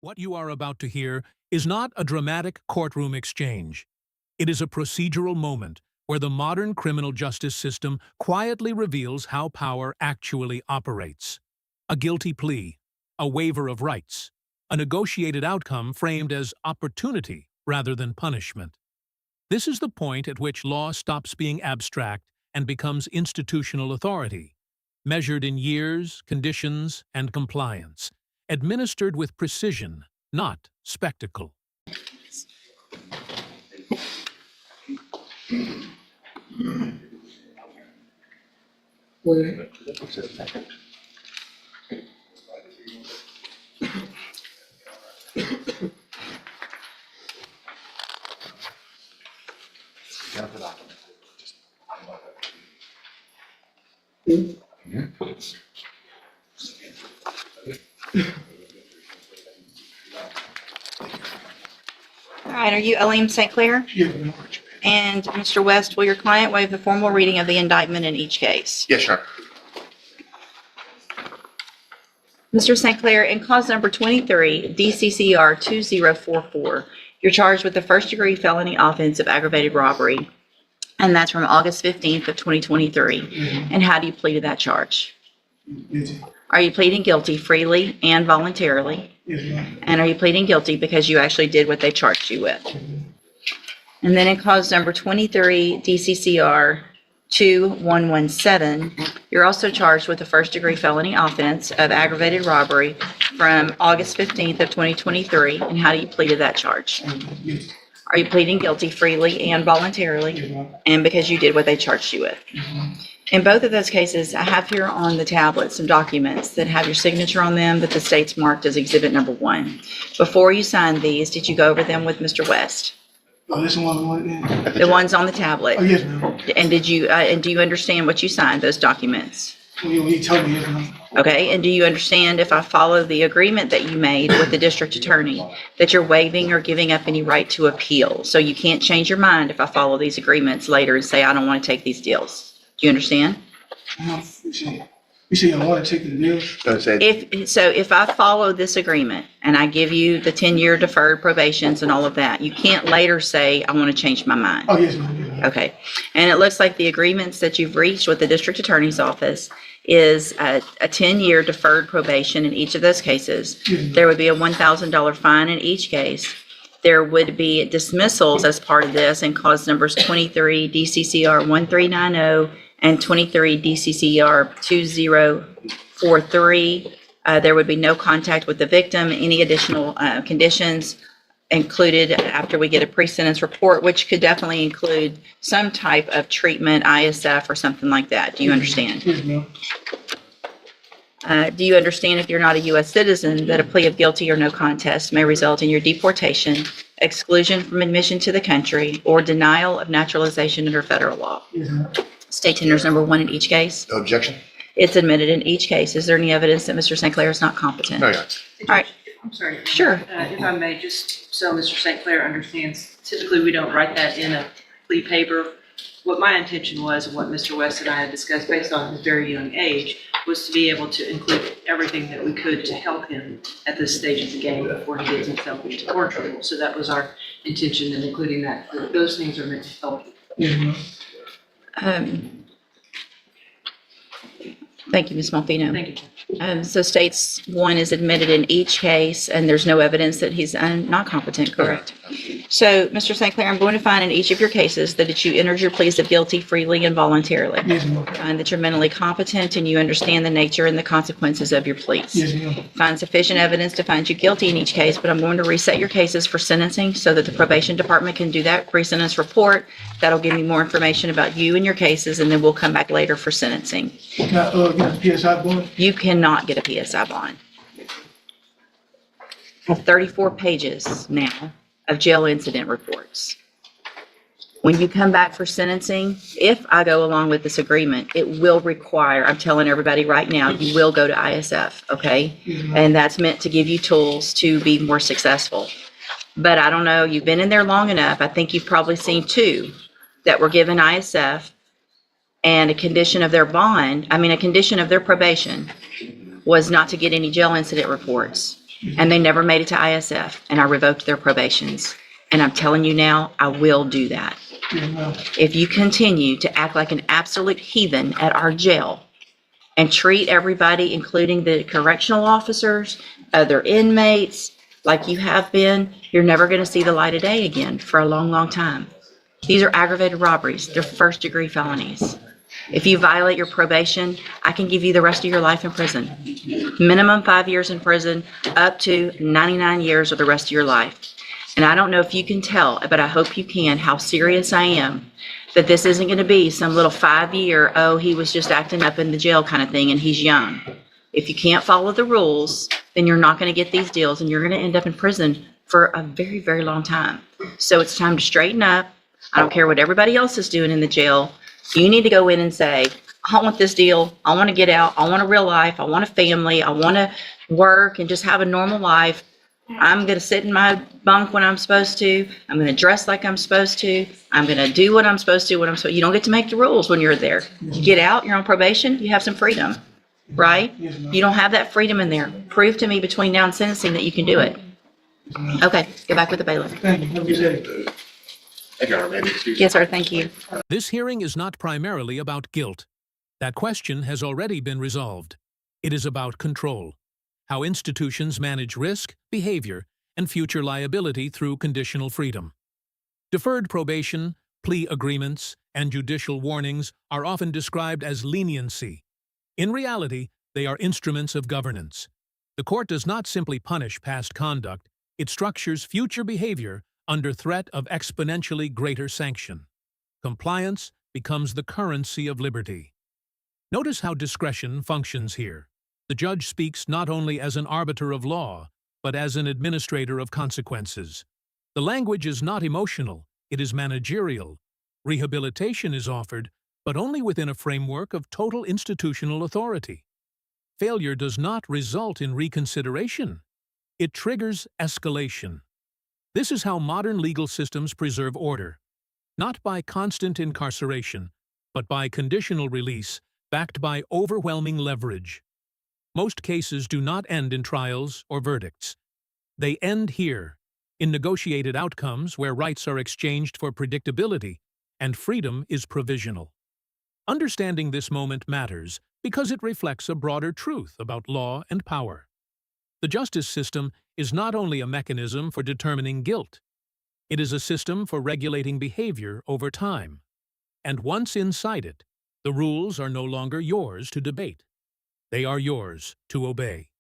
What you are about to hear is not a dramatic courtroom exchange. It is a procedural moment where the modern criminal justice system quietly reveals how power actually operates. A guilty plea, a waiver of rights, a negotiated outcome framed as opportunity rather than punishment. This is the point at which law stops being abstract and becomes institutional authority, measured in years, conditions, and compliance, administered with precision, not spectacle. All right, are you Elaine St. Clair? Yeah. And Mr. West, will your client waive the formal reading of the indictment in each case? Yes, sir. Mr. St. Clair, in cause number 23, DCCR 2044, you're charged with the first-degree felony offense of aggravated robbery, and that's from August 15th of 2023. And how do you plead to that charge? Yes, Are you pleading guilty freely and voluntarily? ma'am. And are you pleading guilty because you actually did what they charged you with? And then in cause number 23, DCCR 2117, you're also charged with the first-degree felony offense of aggravated robbery from August 15th of 2023. And how do you plead to that charge? Yes, Are you pleading guilty freely and voluntarily? yes, ma'am. And because you did what they charged you with? In both of those cases, I have here on the tablet some documents that have your signature on them that the state's marked as exhibit number 1. Before you signed these, did you go over them with Mr. West? Oh, this one, yeah. The ones on the tablet? Oh, yes, ma'am. And did you, and do you understand what you signed, those documents? When you told me, yes, ma'am. Okay, and do you understand if I follow the agreement that you made with the district attorney, that you're waiving or giving up any right to appeal? So you can't change your mind if I follow these agreements later and say, I don't want to take these deals. Do you understand? You say I want to take the deal? If I follow this agreement and I give you the 10-year deferred probations and all of that, you can't later say, I want to change my mind. Oh, yes, ma'am. Yes, ma'am. Okay. And it looks like the agreements that you've reached with the district attorney's office is a 10-year deferred probation in each of those cases. Yes, ma'am. There would be a $1,000 fine in each case. There would be dismissals as part of this in cause numbers 23 DCCR 1390 and 23 DCCR 2043. There would be no contact with the victim. Any additional conditions included after we get a pre-sentence report, which could definitely include some type of treatment, ISF or something like that. Do you understand? Yes, ma'am. Do you understand if you're not a U.S. citizen that a plea of guilty or no contest may result in your deportation, exclusion from admission to the country, or denial of naturalization under federal law? Yes, ma'am. State tenders number 1 in each case. Objection? It's admitted in each case. Is there any evidence that Mr. St. Clair is not competent? No, yeah. All right. I'm sorry. Sure. If I may, just so Mr. St. Clair understands, typically we don't write that in a plea paper. What my intention was, and what Mr. West and I had discussed based on his very young age, was to be able to include everything that we could to help him at this stage of the game before he gets himself into courtroom. So that was our intention in including that. Those things are meant to help you. Yes, ma'am. Thank you, Ms. Malfino. Thank you. So states 1 is admitted in each case, and there's no evidence that he's not competent, correct? So, Mr. St. Clair, I'm going to find in each of your cases that you entered your pleas of guilty freely and voluntarily. Yes, ma'am. Find that you're mentally competent and you understand the nature and the consequences of your pleas. Yes, ma'am. Find sufficient evidence to find you guilty in each case, but I'm going to reset your cases for sentencing so that the probation department can do that pre-sentence report. That'll give me more information about you and your cases, and then we'll come back later for sentencing. Can I get a PSI bond? You cannot get a PSI bond. I have 34 pages now of jail incident reports. When you come back for sentencing, if I go along with this agreement, it will require, I'm telling everybody right now, you will go to ISF, okay? Yes, ma'am. And that's meant to give you tools to be more successful. But I don't know, you've been in there long enough. I think you've probably seen 2 that were given ISF, and a condition of their bond, a condition of their probation was not to get any jail incident reports. and they never made it to ISF, and I revoked their probations. And I'm telling you now, I will do that. Yes, ma'am. If you continue to act like an absolute heathen at our jail and treat everybody, including the correctional officers, other inmates, like you have been, you're never going to see the light of day again for a long, long time. These are aggravated robberies. They're first-degree felonies. If you violate your probation, I can give you the rest of your life in prison. Minimum 5 years in prison, up to 99 years of the rest of your life. And I don't know if you can tell, but I hope you can, how serious I am, that this isn't going to be some little 5-year, oh, he was just acting up in the jail kind of thing and he's young. If you can't follow the rules, then you're not going to get these deals and you're going to end up in prison for a very, very long time. So it's time to straighten up. I don't care what everybody else is doing in the jail. You need to go in and say, I want this deal. I want to get out. I want a real life. I want a family. I want to work and just have a normal life. I'm going to sit in my bunk when I'm supposed to. I'm going to dress like I'm supposed to. I'm going to do what I'm supposed to when I'm supposed to. You don't get to make the rules when you're there. You get out, you're on probation, you have some freedom, right? Yes, ma'am. You don't have that freedom in there. Prove to me between now and sentencing that you can do it. Okay, go back with the bailiff. Thank you. Have a good day. Yes, sir, thank you. This hearing is not primarily about guilt. That question has already been resolved. It is about control. How institutions manage risk, behavior, and future liability through conditional freedom. Deferred probation, plea agreements, and judicial warnings are often described as leniency. In reality, they are instruments of governance. The court does not simply punish past conduct, it structures future behavior under threat of exponentially greater sanction. Compliance becomes the currency of liberty. Notice how discretion functions here. The judge speaks not only as an arbiter of law, but as an administrator of consequences. The language is not emotional, it is managerial. Rehabilitation is offered, but only within a framework of total institutional authority. Failure does not result in reconsideration. It triggers escalation. This is how modern legal systems preserve order, not by constant incarceration, but by conditional release backed by overwhelming leverage. Most cases do not end in trials or verdicts. They end here, in negotiated outcomes where rights are exchanged for predictability and freedom is provisional. Understanding this moment matters because it reflects a broader truth about law and power. The justice system is not only a mechanism for determining guilt, it is a system for regulating behavior over time. And once inside it, the rules are no longer yours to debate. They are yours to obey.